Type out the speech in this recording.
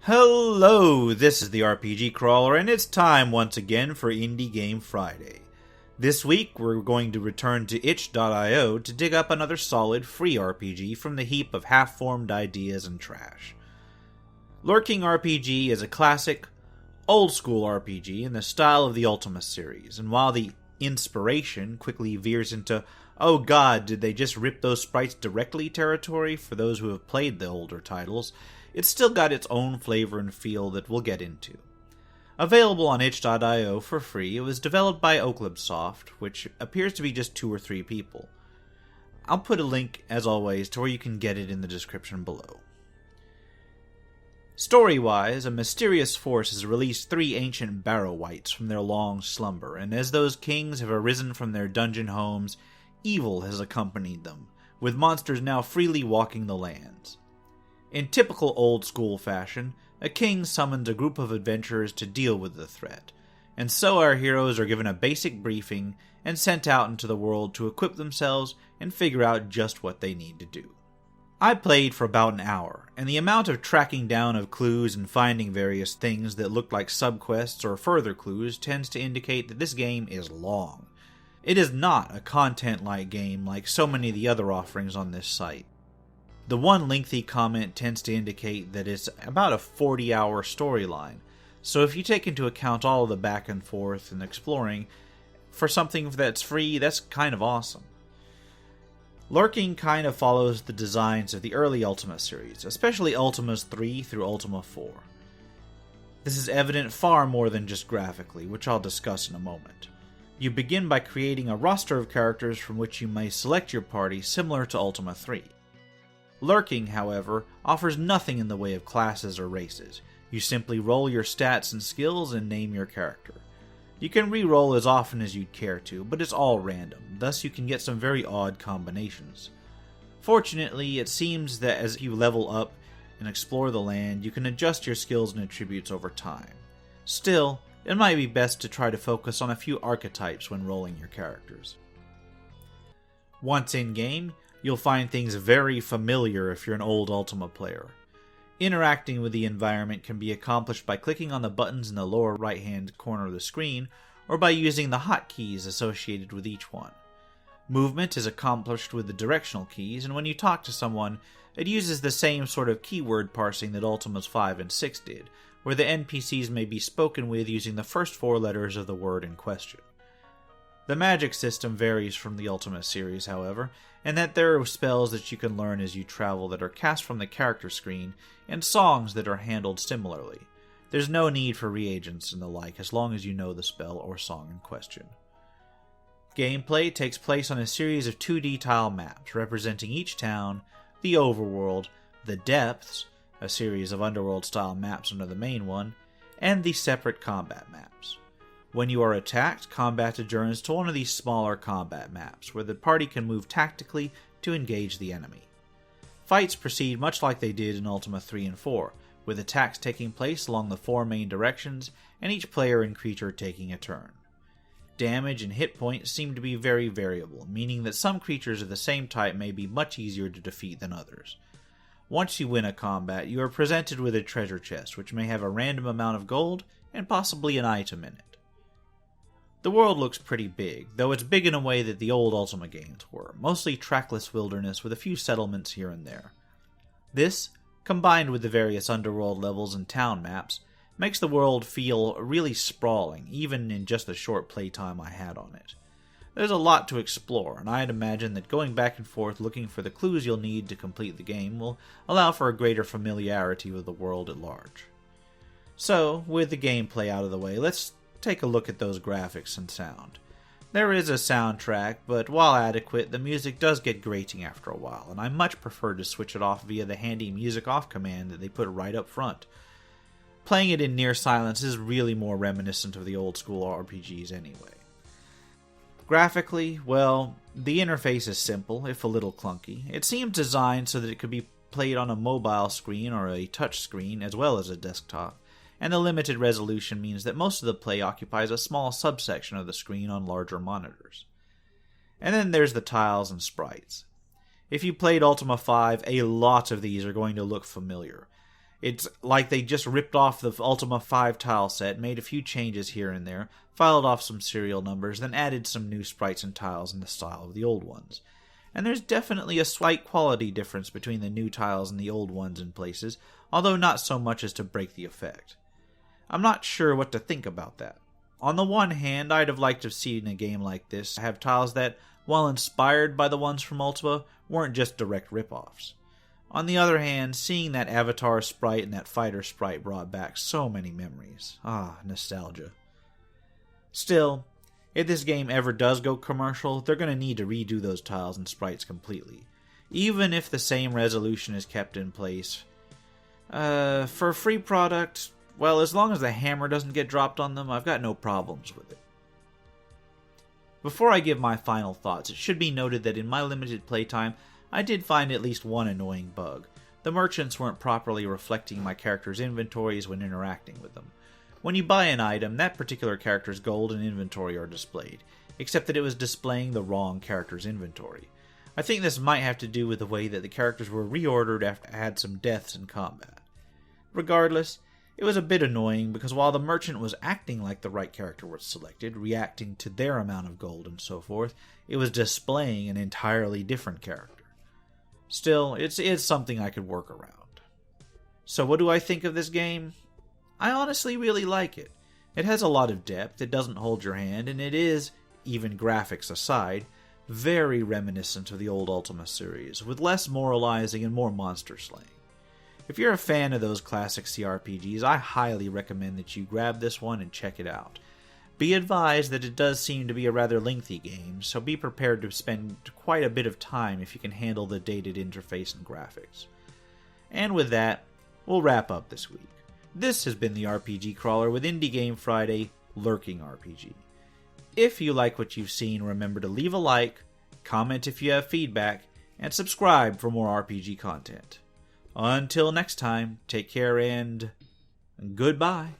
Hello, this is the RPG Crawler, and it's time once again for Indie Game Friday. This week, we're going to return to itch.io to dig up another solid free RPG from the heap of half-formed ideas and trash. Lurking RPG is a classic, old-school RPG in the style of the Ultima series, and while the inspiration quickly veers into, oh god, did they just rip those sprites directly territory for those who have played the older titles, it's still got its own flavor and feel that we'll get into. Available on itch.io for free, it was developed by Soft, which appears to be just 2 or 3 people. I'll put a link, as always, to where you can get it in the description below. Story-wise, a mysterious force has released 3 ancient Barrow-wights from their long slumber, and as those kings have arisen from their dungeon homes, evil has accompanied them, with monsters now freely walking the lands. In typical old-school fashion, a king summons a group of adventurers to deal with the threat, and so our heroes are given a basic briefing and sent out into the world to equip themselves and figure out just what they need to do. I played for about an hour, and the amount of tracking down of clues and finding various things that look like subquests or further clues tends to indicate that this game is long. It is not a content-light game like so many of the other offerings on this site. The one lengthy comment tends to indicate that it's about a 40-hour storyline, so if you take into account all of the back and forth and exploring, for something that's free, that's kind of awesome. Lurking kind of follows the designs of the early Ultima series, especially Ultimas 3 through Ultima 4. This is evident far more than just graphically, which I'll discuss in a moment. You begin by creating a roster of characters from which you may select your party similar to Ultima 3. Lurking, however, offers nothing in the way of classes or races. You simply roll your stats and skills and name your character. You can re-roll as often as you'd care to, but it's all random, thus you can get some very odd combinations. Fortunately, it seems that as you level up and explore the land, you can adjust your skills and attributes over time. Still, it might be best to try to focus on a few archetypes when rolling your characters. Once in-game, you'll find things very familiar if you're an old Ultima player. Interacting with the environment can be accomplished by clicking on the buttons in the lower right-hand corner of the screen, or by using the hotkeys associated with each one. Movement is accomplished with the directional keys, and when you talk to someone, it uses the same sort of keyword parsing that Ultimas 5 and 6 did, where the NPCs may be spoken with using the first 4 letters of the word in question. The magic system varies from the Ultima series, however, and that there are spells that you can learn as you travel that are cast from the character screen, and songs that are handled similarly. There's no need for reagents and the like as long as you know the spell or song in question. Gameplay takes place on a series of 2D tile maps representing each town, the overworld, the depths, a series of underworld-style maps under the main one, and the separate combat maps. When you are attacked, combat adjourns to one of these smaller combat maps, where the party can move tactically to engage the enemy. Fights proceed much like they did in Ultima 3 and 4, with attacks taking place along the 4 main directions, and each player and creature taking a turn. Damage and hit points seem to be very variable, meaning that some creatures of the same type may be much easier to defeat than others. Once you win a combat, you are presented with a treasure chest, which may have a random amount of gold, and possibly an item in it. The world looks pretty big, though it's big in a way that the old Ultima games were, mostly trackless wilderness with a few settlements here and there. This, combined with the various underworld levels and town maps, makes the world feel really sprawling, even in just the short playtime I had on it. There's a lot to explore, and I'd imagine that going back and forth looking for the clues you'll need to complete the game will allow for a greater familiarity with the world at large. So, with the gameplay out of the way, let's take a look at those graphics and sound. There is a soundtrack, but while adequate, the music does get grating after a while, and I much prefer to switch it off via the handy music off command that they put right up front. Playing it in near silence is really more reminiscent of the old school RPGs anyway. Graphically, well, the interface is simple, if a little clunky. It seems designed so that it could be played on a mobile screen or a touch screen as well as a desktop, and the limited resolution means that most of the play occupies a small subsection of the screen on larger monitors. And then there's the tiles and sprites. If you played Ultima 5, a lot of these are going to look familiar. It's like they just ripped off the Ultima 5 tile set, made a few changes here and there, filed off some serial numbers, then added some new sprites and tiles in the style of the old ones. And there's definitely a slight quality difference between the new tiles and the old ones in places, although not so much as to break the effect. I'm not sure what to think about that. On the one hand, I'd have liked to have seen a game like this have tiles that, while inspired by the ones from Ultima, weren't just direct rip-offs. On the other hand, seeing that Avatar sprite and that Fighter sprite brought back so many memories. Ah, nostalgia. Still, if this game ever does go commercial, they're going to need to redo those tiles and sprites completely. Even if the same resolution is kept in place. For a free product, well, as long as the hammer doesn't get dropped on them, I've got no problems with it. Before I give my final thoughts, it should be noted that in my limited playtime, I did find at least one annoying bug. The merchants weren't properly reflecting my character's inventories when interacting with them. When you buy an item, that particular character's gold and inventory are displayed, except that it was displaying the wrong character's inventory. I think this might have to do with the way that the characters were reordered after I had some deaths in combat. Regardless, it was a bit annoying because while the merchant was acting like the right character was selected, reacting to their amount of gold and so forth, it was displaying an entirely different character. Still, it's something I could work around. So what do I think of this game? I honestly really like it. It has a lot of depth, it doesn't hold your hand, and it is, even graphics aside, very reminiscent of the old Ultima series, with less moralizing and more monster slaying. If you're a fan of those classic CRPGs, I highly recommend that you grab this one and check it out. Be advised that it does seem to be a rather lengthy game, so be prepared to spend quite a bit of time if you can handle the dated interface and graphics. And with that, we'll wrap up this week. This has been the RPG Crawler with Indie Game Friday, Lurking RPG. If you like what you've seen, remember to leave a like, comment if you have feedback, and subscribe for more RPG content. Until next time, take care and goodbye.